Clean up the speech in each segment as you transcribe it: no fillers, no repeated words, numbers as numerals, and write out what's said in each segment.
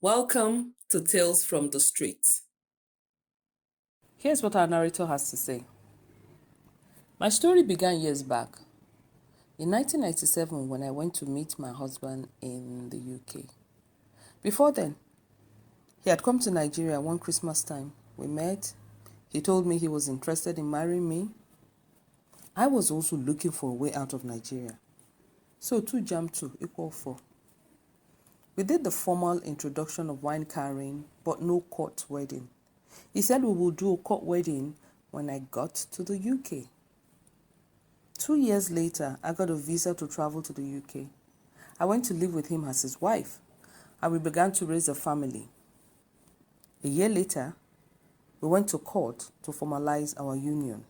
Welcome to Tales from the Streets. Here's what our narrator has to say. My story began years back, in 1997, when I went to meet my husband in the UK. Before then, he had come to Nigeria one Christmas time. We met. He told me he was interested in marrying me. I was also looking for a way out of Nigeria. So 2 jam 2 equal 4. We did the formal introduction of wine carrying, but no court wedding. He said we will do a court wedding when I got to the UK. 2 years later, I got a visa to travel to the UK. I went to live with him as his wife, and we began to raise a family. A year later, we went to court to formalize our union.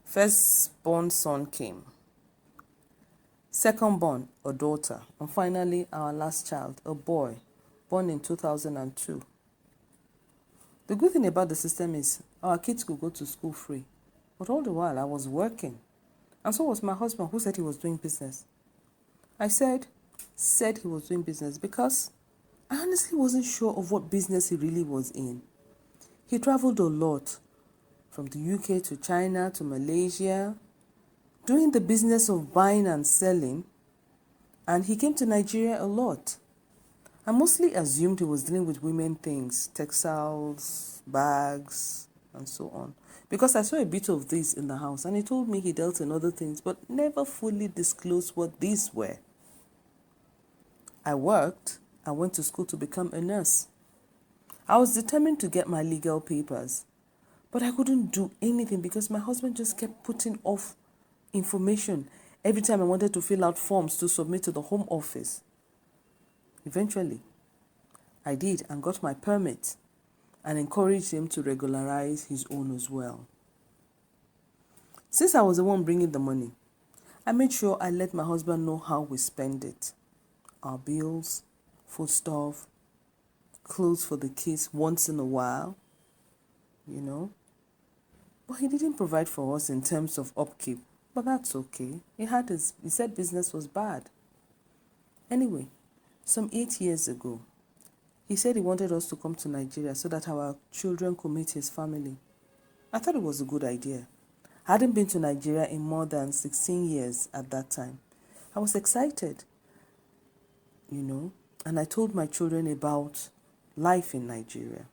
Firstborn son came. Secondborn, a daughter. And finally, our last child, a boy, born in 2002. The good thing about the system is our kids could go to school free. But all the while, I was working. And so was my husband, who said he was doing business. I said he was doing business because I honestly wasn't sure of what business he really was in. He traveled a lot, from the UK to China to Malaysia, doing the business of buying and selling, and he came to Nigeria a lot. I mostly assumed he was dealing with women things, textiles, bags, and so on, because I saw a bit of this in the house, and he told me he dealt in other things, but never fully disclosed what these were. I worked and went to school to become a nurse. I was determined to get my legal papers, but I couldn't do anything because my husband just kept putting off information every time I wanted to fill out forms to submit to the Home Office. Eventually, I did and got my permit and encouraged him to regularize his own as well. Since I was the one bringing the money, I made sure I let my husband know how we spend it. Our bills, foodstuff, clothes for the kids once in a while, But he didn't provide for us in terms of upkeep. But that's okay. He said business was bad. Anyway, some 8 years ago, he said he wanted us to come to Nigeria so that our children could meet his family. I thought it was a good idea. I hadn't been to Nigeria in more than 16 years at that time. I was excited, and I told my children about life in Nigeria.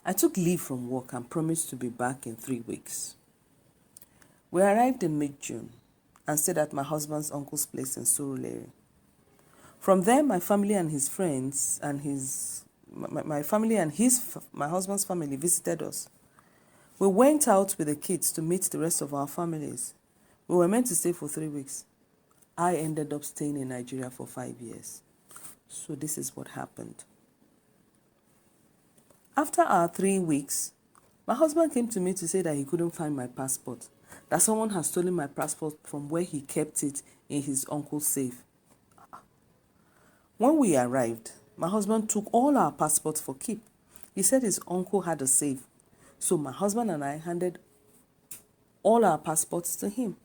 I took leave from work and promised to be back in 3 weeks. We arrived in mid-June and stayed at my husband's uncle's place in Surulere. From there, my family and his friends and my husband's family visited us. We went out with the kids to meet the rest of our families. We were meant to stay for 3 weeks. I ended up staying in Nigeria for 5 years. So this is what happened. After our 3 weeks, my husband came to me to say that he couldn't find my passport, that someone had stolen my passport from where he kept it in his uncle's safe. When we arrived, my husband took all our passports for keep. He said his uncle had a safe, so my husband and I handed all our passports to him.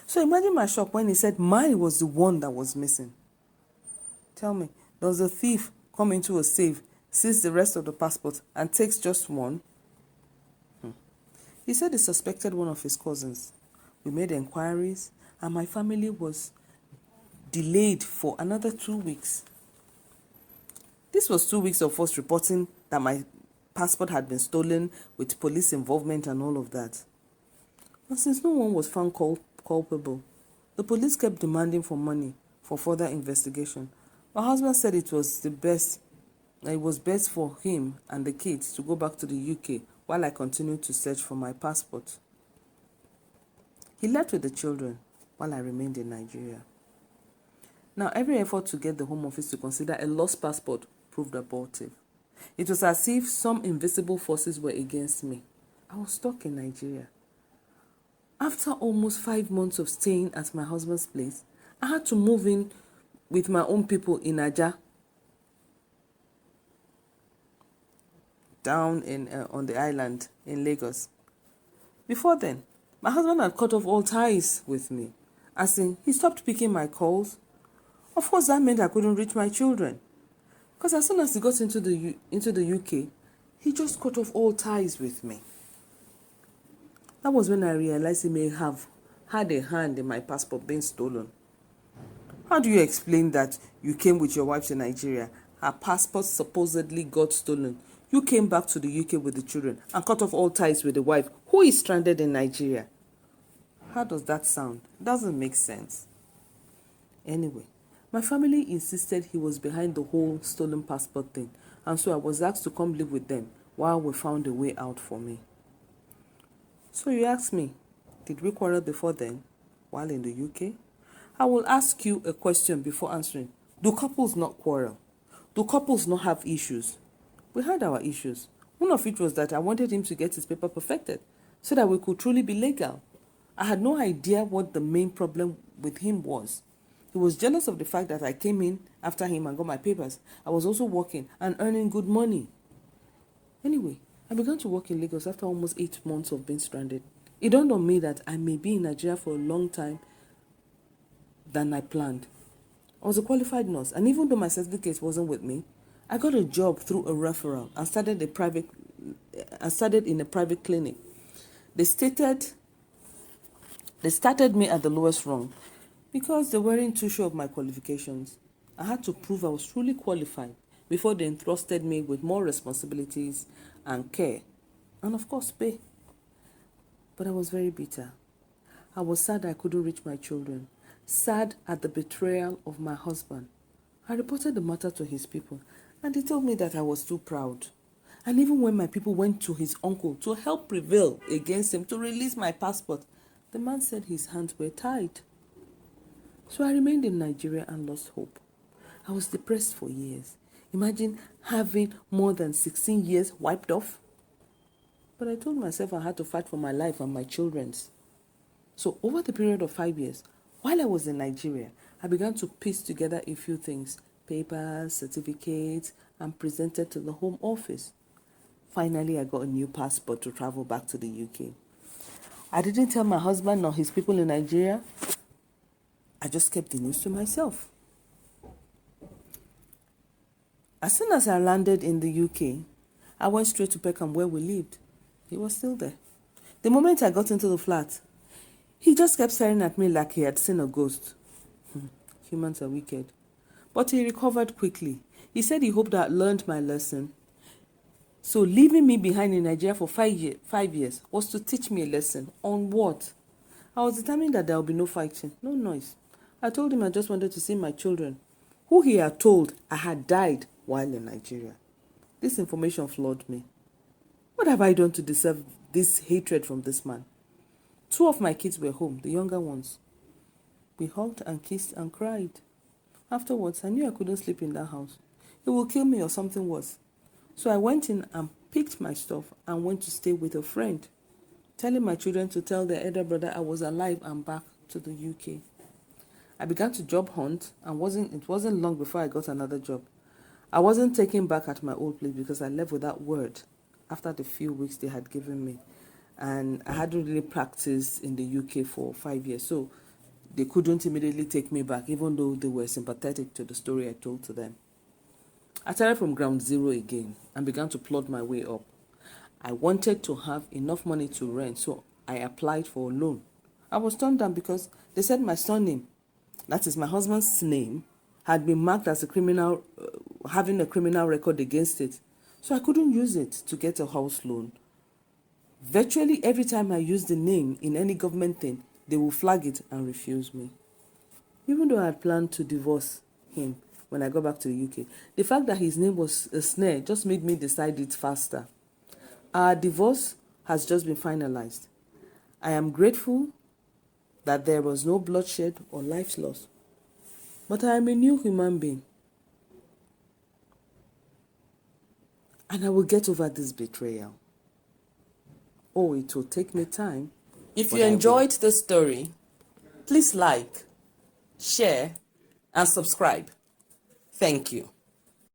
So imagine my shock when he said mine was the one that was missing. Tell me, does a thief come into a safe, sees the rest of the passport, and takes just one? He said he suspected one of his cousins. We made inquiries, and my family was delayed for another 2 weeks. This was 2 weeks of us reporting that my passport had been stolen with police involvement and all of that. And since no one was found culpable, the police kept demanding for money for further investigation. My husband said it was best for him and the kids to go back to the UK while I continued to search for my passport. He left with the children while I remained in Nigeria. Now, every effort to get the Home Office to consider a lost passport proved abortive. It was as if some invisible forces were against me. I was stuck in Nigeria. After almost 5 months of staying at my husband's place, I had to move in with my own people in Aja, down on the island in Lagos. Before then, my husband had cut off all ties with me. As in, he stopped picking my calls. Of course, that meant I couldn't reach my children. Because as soon as he got into the UK, he just cut off all ties with me. That was when I realized he may have had a hand in my passport being stolen. How do you explain that you came with your wife to Nigeria, her passport supposedly got stolen, you came back to the UK with the children and cut off all ties with the wife who is stranded in Nigeria? How does that sound? It doesn't make sense. Anyway, my family insisted he was behind the whole stolen passport thing, and so I was asked to come live with them while we found a way out for me. So you ask me, did we quarrel before then, while in the UK? I will ask you a question before answering. Do couples not quarrel? Do couples not have issues? We had our issues. One of which was that I wanted him to get his paper perfected so that we could truly be legal. I had no idea what the main problem with him was. He was jealous of the fact that I came in after him and got my papers. I was also working and earning good money. Anyway, I began to work in Lagos after almost 8 months of being stranded. It dawned on me that I may be in Nigeria for a long time than I planned. I was a qualified nurse, and even though my certificate wasn't with me, I got a job through a referral and started in a private clinic. They started me at the lowest rung because they weren't too sure of my qualifications. I had to prove I was truly qualified before they entrusted me with more responsibilities and care, and of course pay. But I was very bitter. I was sad I couldn't reach my children, sad at the betrayal of my husband. I reported the matter to his people, and he told me that I was too proud. And even when my people went to his uncle to help prevail against him to release my passport, the man said his hands were tied. So I remained in Nigeria and lost hope. I was depressed for years. Imagine having more than 16 years wiped off. But I told myself I had to fight for my life and my children's. So over the period of 5 years, while I was in Nigeria, I began to piece together a few things, papers, certificates, and presented to the Home Office. Finally, I got a new passport to travel back to the UK. I didn't tell my husband nor his people in Nigeria. I just kept the news to myself. As soon as I landed in the UK, I went straight to Peckham where we lived. He was still there. The moment I got into the flat, he just kept staring at me like he had seen a ghost. Humans are wicked. But he recovered quickly. He said he hoped I had learned my lesson. So leaving me behind in Nigeria for 5 years was to teach me a lesson. On what? I was determined that there would be no fighting, no noise. I told him I just wanted to see my children, who he had told I had died while in Nigeria. This information floored me. What have I done to deserve this hatred from this man? 2 of my kids were home, the younger ones. We hugged and kissed and cried. Afterwards, I knew I couldn't sleep in that house. He will kill me or something worse. So I went in and picked my stuff and went to stay with a friend, telling my children to tell their elder brother I was alive and back to the UK. I began to job hunt, and it wasn't long before I got another job. I wasn't taken back at my old place because I left without word after the few weeks they had given me. And I hadn't really practiced in the UK for 5 years, so they couldn't immediately take me back, even though they were sympathetic to the story I told to them. I started from ground zero again and began to plod my way up. I wanted to have enough money to rent, so I applied for a loan. I was turned down because they said my surname, that is my husband's name, had been marked as a criminal, having a criminal record against it. So I couldn't use it to get a house loan. Virtually every time I use the name in any government thing, they will flag it and refuse me. Even though I had planned to divorce him when I got back to the UK, the fact that his name was a snare just made me decide it faster. Our divorce has just been finalized. I am grateful that there was no bloodshed or life loss. But I am a new human being. And I will get over this betrayal. Oh, it will take me time. If you enjoyed the story, please like, share, and subscribe. Thank you.